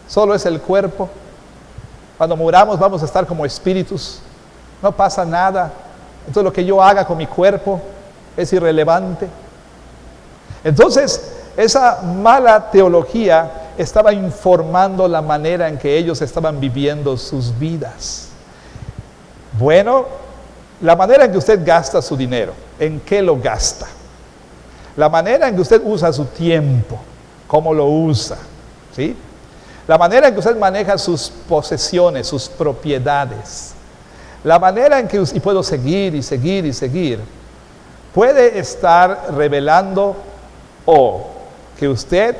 Solo es el cuerpo. Cuando muramos vamos a estar como espíritus. No pasa nada. Entonces lo que yo haga con mi cuerpo es irrelevante. Entonces, esa mala teología estaba informando la manera en que ellos estaban viviendo sus vidas. Bueno, la manera en que usted gasta su dinero, ¿en qué lo gasta? La manera en que usted usa su tiempo, ¿cómo lo usa? ¿Sí? La manera en que usted maneja sus posesiones, sus propiedades. La manera en que, y puedo seguir y seguir y seguir. puede estar revelando o que usted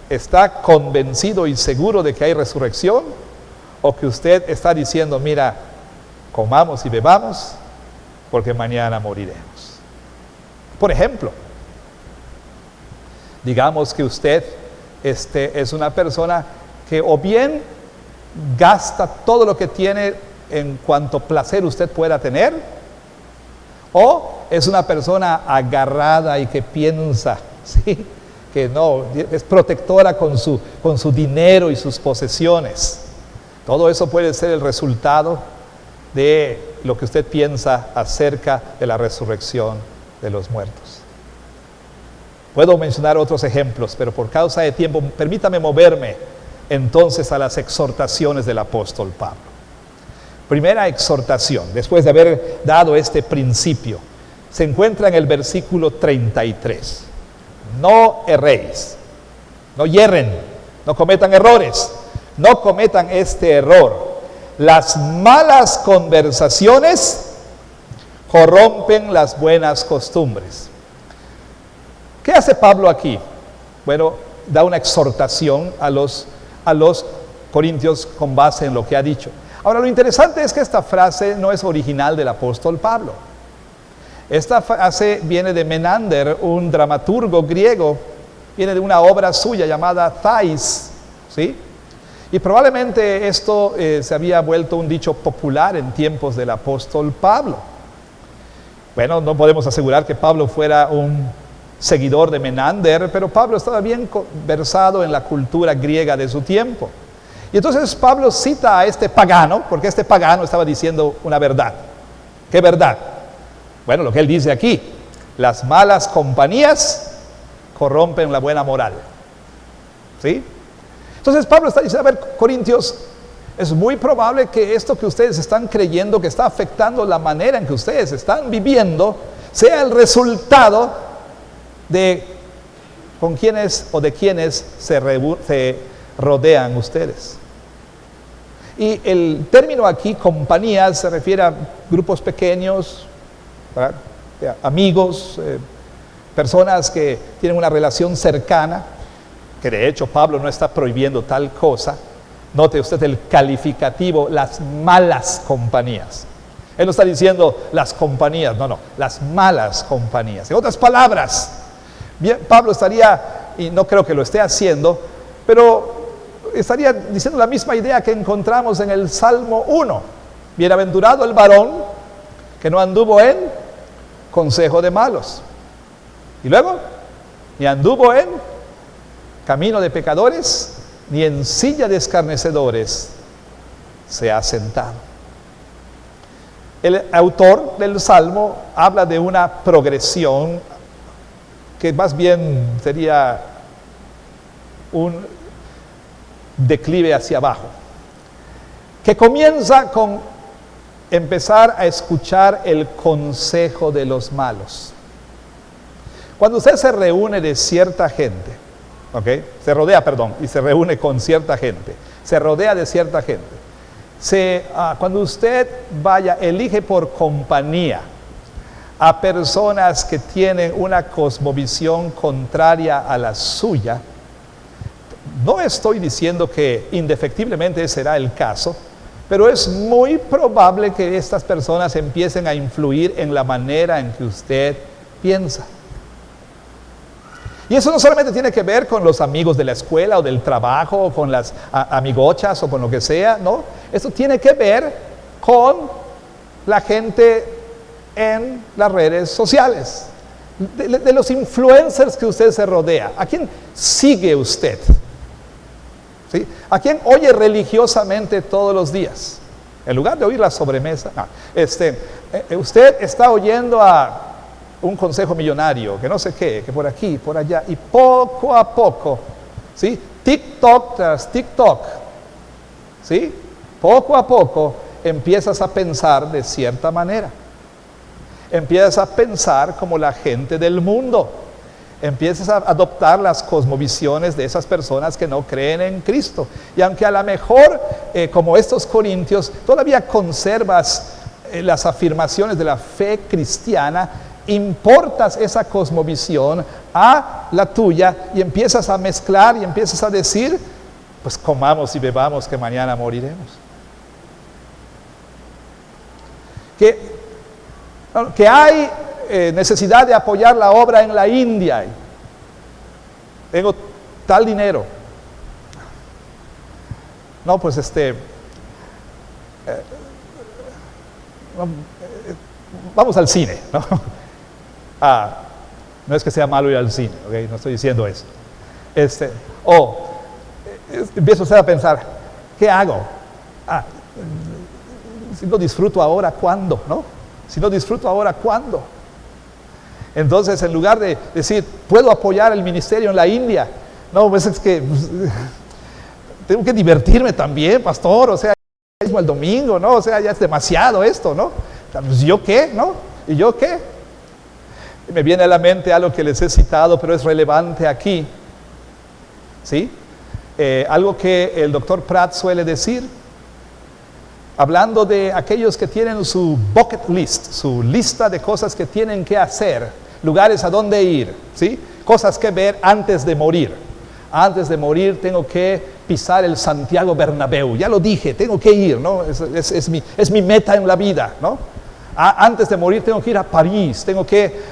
está convencido y seguro de que hay resurrección, o que usted está diciendo, mira, comamos y bebamos, porque mañana moriremos. Por ejemplo, digamos que usted es una persona que o bien gasta todo lo que tiene en cuanto placer usted pueda tener, o es una persona agarrada y que piensa, ¿sí?, que no, es protectora con su dinero y sus posesiones. Todo eso puede ser el resultado de lo que usted piensa acerca de la resurrección de los muertos. Puedo mencionar otros ejemplos, pero por causa de tiempo, permítame moverme entonces a las exhortaciones del apóstol Pablo. Primera exhortación, después de haber dado este principio, se encuentra en el versículo 33. No erréis, no yerren, no cometan errores, no cometan este error. Las malas conversaciones corrompen las buenas costumbres. ¿Qué hace Pablo aquí? Bueno, da una exhortación a los corintios con base en lo que ha dicho. Ahora, lo interesante es que esta frase no es original del apóstol Pablo. Esta frase viene de Menander, un dramaturgo griego, viene de una obra suya llamada Thais, ¿sí? Y probablemente esto se había vuelto un dicho popular en tiempos del apóstol Pablo. Bueno, no podemos asegurar que Pablo fuera un seguidor de Menander, pero Pablo estaba bien versado en la cultura griega de su tiempo. Y entonces Pablo cita a este pagano, porque este pagano estaba diciendo una verdad. ¿Qué verdad? Bueno, lo que él dice aquí, las malas compañías corrompen la buena moral. ¿Sí? Entonces Pablo está diciendo, a ver, corintios, es muy probable que esto que ustedes están creyendo que está afectando la manera en que ustedes están viviendo, sea el resultado de con quiénes o de quienes se rodean ustedes. Y el término aquí, compañías, se refiere a grupos pequeños, ¿verdad?, amigos, personas que tienen una relación cercana, que de hecho Pablo no está prohibiendo tal cosa. Note usted el calificativo, las malas compañías. Él no está diciendo las compañías, no, las malas compañías. En otras palabras, bien, Pablo estaría, y no creo que lo esté haciendo, pero estaría diciendo la misma idea que encontramos en el Salmo 1. Bienaventurado el varón que no anduvo en consejo de malos. Y luego, ni anduvo en camino de pecadores, ni en silla de escarnecedores se ha sentado. El autor del Salmo habla de una progresión que más bien sería un declive hacia abajo, que comienza con empezar a escuchar el consejo de los malos. Cuando usted se reúne de cierta gente, se reúne con cierta gente, se rodea de cierta gente, cuando usted elige por compañía a personas que tienen una cosmovisión contraria a la suya, no estoy diciendo que indefectiblemente será el caso, pero es muy probable que estas personas empiecen a influir en la manera en que usted piensa. Y eso no solamente tiene que ver con los amigos de la escuela o del trabajo, o con las amigochas o con lo que sea, no. Esto tiene que ver con la gente en las redes sociales, de los influencers que usted se rodea. ¿A quién sigue usted? ¿Sí? ¿A quién oye religiosamente todos los días? En lugar de oír la sobremesa, usted está oyendo a un consejo millonario, que no sé qué, que por aquí, por allá, y poco a poco, ¿sí?, TikTok tras TikTok, ¿sí?, poco a poco empiezas a pensar de cierta manera, empiezas a pensar como la gente del mundo, empiezas a adoptar las cosmovisiones de esas personas que no creen en Cristo, y aunque a lo mejor, como estos corintios, todavía conservas las afirmaciones de la fe cristiana, importas esa cosmovisión a la tuya y empiezas a mezclar y empiezas a decir, pues comamos y bebamos que mañana moriremos. Que hay necesidad de apoyar la obra en la India. Tengo tal dinero. No, pues vamos al cine, ¿no? No es que sea malo ir al cine, ¿okay? No estoy diciendo eso. Empiezo usted a pensar, ¿qué hago? Si no disfruto ahora, ¿cuándo? ¿No? Si no disfruto ahora, ¿cuándo? Entonces, en lugar de decir, ¿puedo apoyar el ministerio en la India? No, pues es que tengo que divertirme también, pastor, o sea, mismo el domingo, ¿no? O sea, ya es demasiado esto, ¿no? Pues, ¿yo qué? ¿No? ¿Y yo qué? Y me viene a la mente algo que les he citado, pero es relevante aquí, ¿sí? Algo que el doctor Pratt suele decir, hablando de aquellos que tienen su bucket list, su lista de cosas que tienen que hacer, lugares a donde ir, ¿sí? Cosas que ver antes de morir. Antes de morir tengo que pisar el Santiago Bernabéu, ya lo dije, tengo que ir, ¿no? Es mi meta en la vida, ¿no? Antes de morir tengo que ir a París, tengo que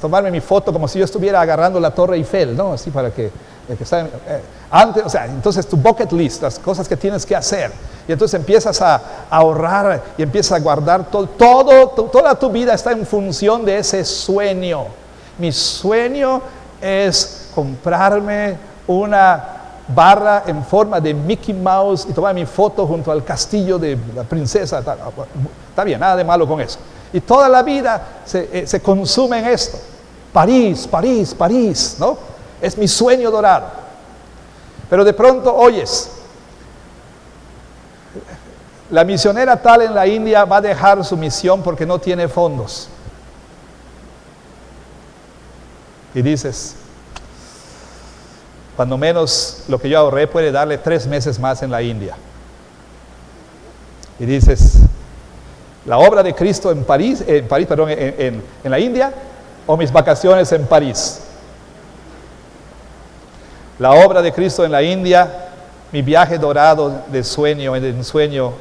tomarme mi foto como si yo estuviera agarrando la Torre Eiffel, ¿no? Así para que antes, o sea, entonces tu bucket list, las cosas que tienes que hacer, y entonces empiezas a ahorrar y empiezas a guardar toda tu vida está en función de ese sueño. Mi sueño es comprarme una barra en forma de Mickey Mouse y tomar mi foto junto al castillo de la princesa. Está bien, nada de malo con eso. Y toda la vida se consume en esto. París, París, París, ¿no? Es mi sueño dorado. Pero de pronto oyes, la misionera tal en la India va a dejar su misión porque no tiene fondos. Y dices, cuando menos lo que yo ahorré puede darle 3 meses más en la India. Y dices, la obra de Cristo en la India, o mis vacaciones en París. La obra de Cristo en la India, mi viaje dorado de ensueño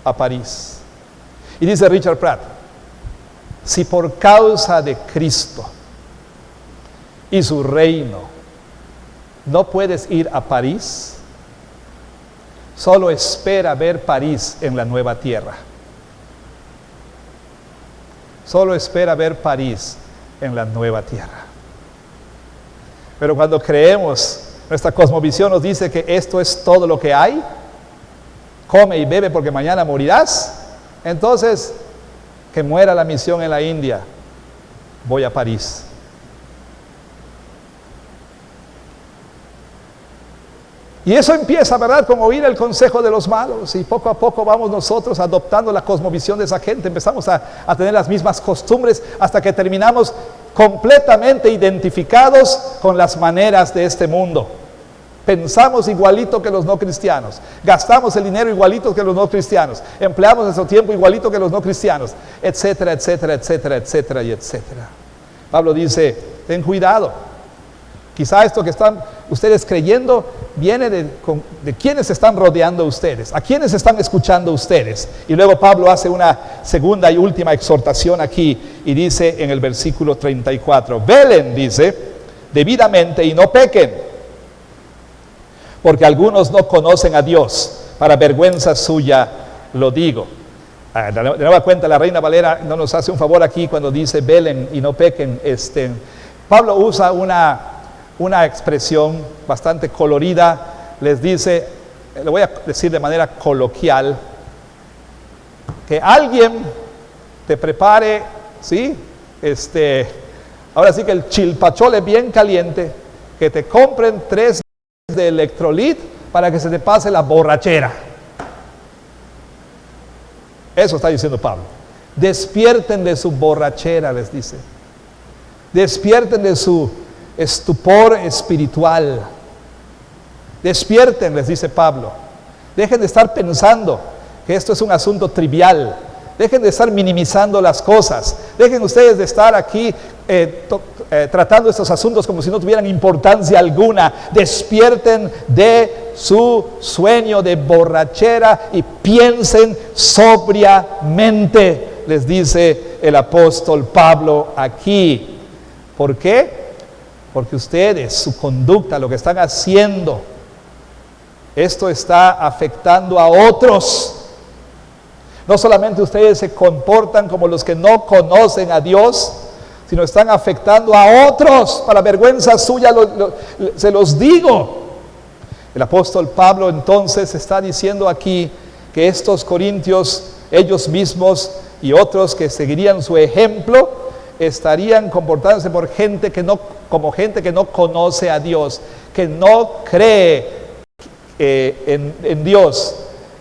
a París. Y dice Richard Pratt, si por causa de Cristo y su reino no puedes ir a París, solo espera ver París en la nueva tierra. Solo espera ver París en la nueva tierra. Pero cuando creemos, nuestra cosmovisión nos dice que esto es todo lo que hay, come y bebe porque mañana morirás, entonces que muera la misión en la India, voy a París. Y eso empieza, ¿verdad?, con oír el consejo de los malos, y poco a poco vamos nosotros adoptando la cosmovisión de esa gente, empezamos a tener las mismas costumbres hasta que terminamos completamente identificados con las maneras de este mundo. Pensamos igualito que los no cristianos, gastamos el dinero igualito que los no cristianos, empleamos nuestro tiempo igualito que los no cristianos, etcétera, etcétera, etcétera, etcétera y etcétera. Pablo dice, ten cuidado. Quizá esto que están ustedes creyendo viene de quienes están rodeando ustedes, a quienes están escuchando ustedes. Y luego Pablo hace una segunda y última exhortación aquí y dice en el versículo 34, velen, dice, debidamente y no pequen, porque algunos no conocen a Dios, para vergüenza suya lo digo. De nueva cuenta, la Reina Valera no nos hace un favor aquí cuando dice velen y no pequen. Pablo usa una expresión bastante colorida, les dice, le voy a decir de manera coloquial, que alguien te prepare, ¿sí? Ahora sí que el chilpachole bien caliente, que te compren 3 de Electrolit para que se te pase la borrachera. Eso está diciendo Pablo. Despierten de su borrachera, les dice. Despierten de su estupor espiritual. Despierten, les dice Pablo. Dejen de estar pensando que esto es un asunto trivial, Dejen de estar minimizando las cosas. Dejen ustedes de estar aquí tratando estos asuntos como si no tuvieran importancia alguna. Despierten de su sueño de borrachera y piensen sobriamente, les dice el apóstol Pablo aquí. ¿Por qué? Porque ustedes, su conducta, lo que están haciendo, esto está afectando a otros. No solamente ustedes se comportan como los que no conocen a Dios, sino están afectando a otros. Para vergüenza suya se los digo. El apóstol Pablo entonces está diciendo aquí que estos corintios, ellos mismos y otros que seguirían su ejemplo, estarían comportándose como gente que no conoce a Dios, que no cree en Dios,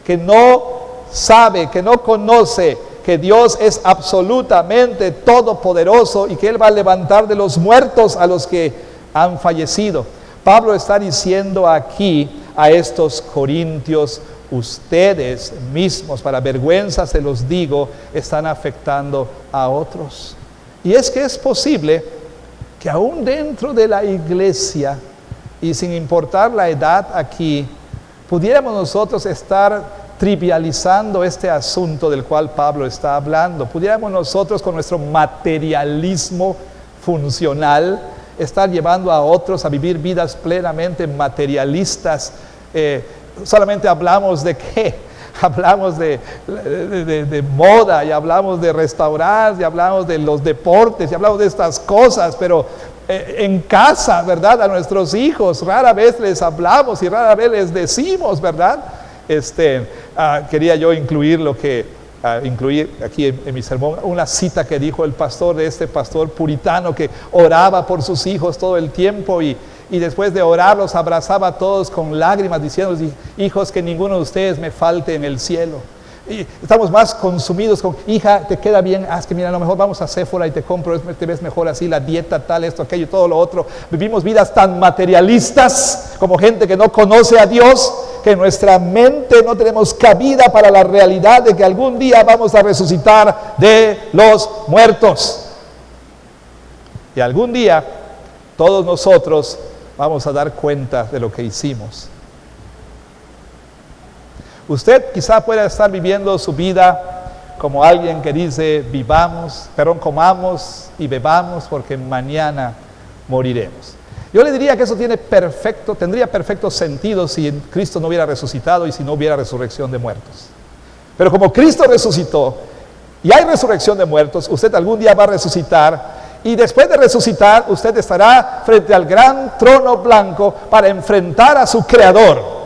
que no sabe, que no conoce que Dios es absolutamente todopoderoso y que Él va a levantar de los muertos a los que han fallecido. Pablo está diciendo aquí a estos corintios: ustedes mismos, para vergüenza se los digo, están afectando a otros. Y es que es posible que aún dentro de la iglesia, y sin importar la edad aquí, pudiéramos nosotros estar trivializando este asunto del cual Pablo está hablando. Pudiéramos nosotros, con nuestro materialismo funcional, estar llevando a otros a vivir vidas plenamente materialistas. Solamente hablamos de qué, hablamos de moda, y hablamos de restaurantes, y hablamos de los deportes, y hablamos de estas cosas, pero en casa, ¿verdad? A nuestros hijos rara vez les hablamos y rara vez les decimos, ¿verdad? Quería yo incluir aquí en mi sermón una cita que dijo el pastor, de este pastor puritano que oraba por sus hijos todo el tiempo y después de orar los abrazaba a todos con lágrimas, diciéndoles: hijos, que ninguno de ustedes me falte en el cielo. Y estamos más consumidos con: hija, te queda bien, es que mira, a lo mejor vamos a Sephora y te compro, te ves mejor así, la dieta tal, esto, aquello, todo lo otro. Vivimos vidas tan materialistas como gente que no conoce a Dios, que en nuestra mente no tenemos cabida para la realidad de que algún día vamos a resucitar de los muertos. Y algún día todos nosotros vamos a dar cuenta de lo que hicimos. Usted quizá pueda estar viviendo su vida como alguien que dice: comamos y bebamos porque mañana moriremos. Yo le diría que eso tendría perfecto sentido si Cristo no hubiera resucitado y si no hubiera resurrección de muertos. Pero como Cristo resucitó y hay resurrección de muertos, usted algún día va a resucitar, y después de resucitar usted estará frente al gran trono blanco para enfrentar a su Creador,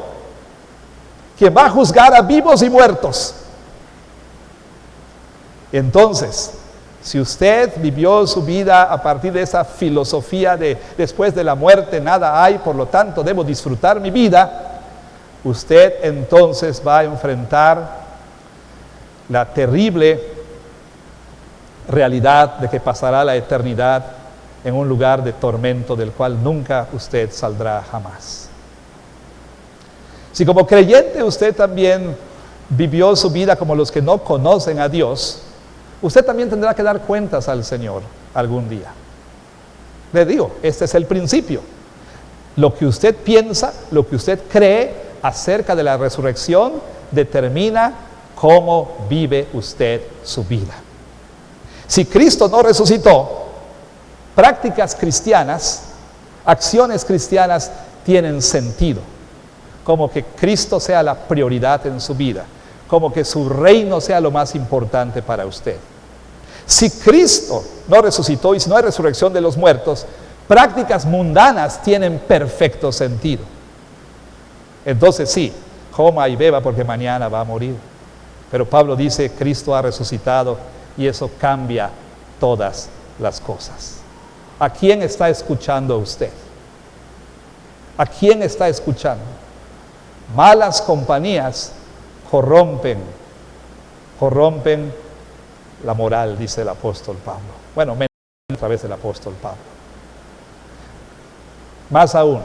quien va a juzgar a vivos y muertos. Entonces, si usted vivió su vida a partir de esa filosofía de después de la muerte nada hay, por lo tanto debo disfrutar mi vida, usted entonces va a enfrentar la terrible realidad de que pasará la eternidad en un lugar de tormento del cual nunca usted saldrá jamás. Si como creyente usted también vivió su vida como los que no conocen a Dios, usted también tendrá que dar cuentas al Señor algún día. Le digo, este es el principio. Lo que usted piensa, lo que usted cree acerca de la resurrección, determina cómo vive usted su vida. Si Cristo no resucitó, prácticas cristianas, acciones cristianas tienen sentido. Como que Cristo sea la prioridad en su vida, como que su reino sea lo más importante para usted. Si Cristo no resucitó y si no hay resurrección de los muertos, prácticas mundanas tienen perfecto sentido. Entonces sí, coma y beba porque mañana va a morir. Pero Pablo dice: Cristo ha resucitado y eso cambia todas las cosas. ¿A quién está escuchando usted? ¿A quién está escuchando? Malas compañías corrompen la moral, dice el apóstol Pablo. Bueno, a través del apóstol Pablo. Más aún,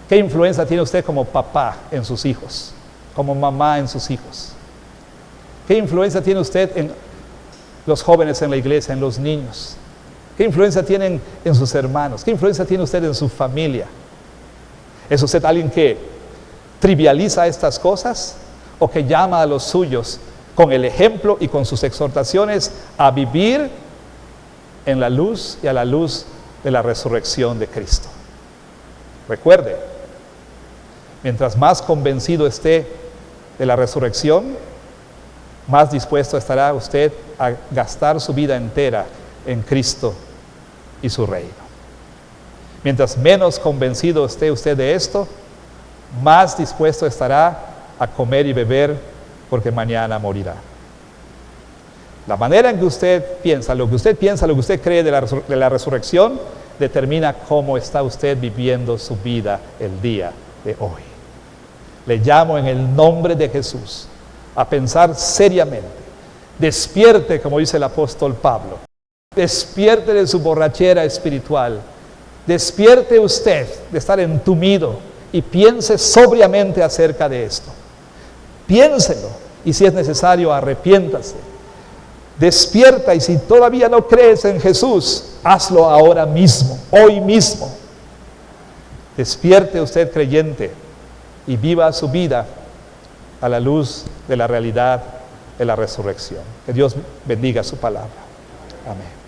¿qué influencia tiene usted como papá en sus hijos? Como mamá en sus hijos. ¿Qué influencia tiene usted en los jóvenes en la iglesia, en los niños? ¿Qué influencia tienen en sus hermanos? ¿Qué influencia tiene usted en su familia? ¿Es usted alguien que trivializa estas cosas o que llama a los suyos con el ejemplo y con sus exhortaciones a vivir en la luz y a la luz de la resurrección de Cristo? Recuerde, mientras más convencido esté de la resurrección, más dispuesto estará usted a gastar su vida entera en Cristo y su reino. Mientras menos convencido esté usted de esto, más dispuesto estará a comer y beber porque mañana morirá. La manera en que usted piensa, lo que usted cree de la resurrección, determina cómo está usted viviendo su vida el día de hoy. Le llamo en el nombre de Jesús a pensar seriamente. Despierte, como dice el apóstol Pablo. Despierte de su borrachera espiritual. Despierte usted de estar entumido y piense sobriamente acerca de esto. Piénselo y si es necesario arrepiéntase. Despierta y si todavía no crees en Jesús, hazlo ahora mismo, hoy mismo. Despierte usted creyente y viva su vida a la luz de la realidad de la resurrección. Que Dios bendiga su palabra. Amén.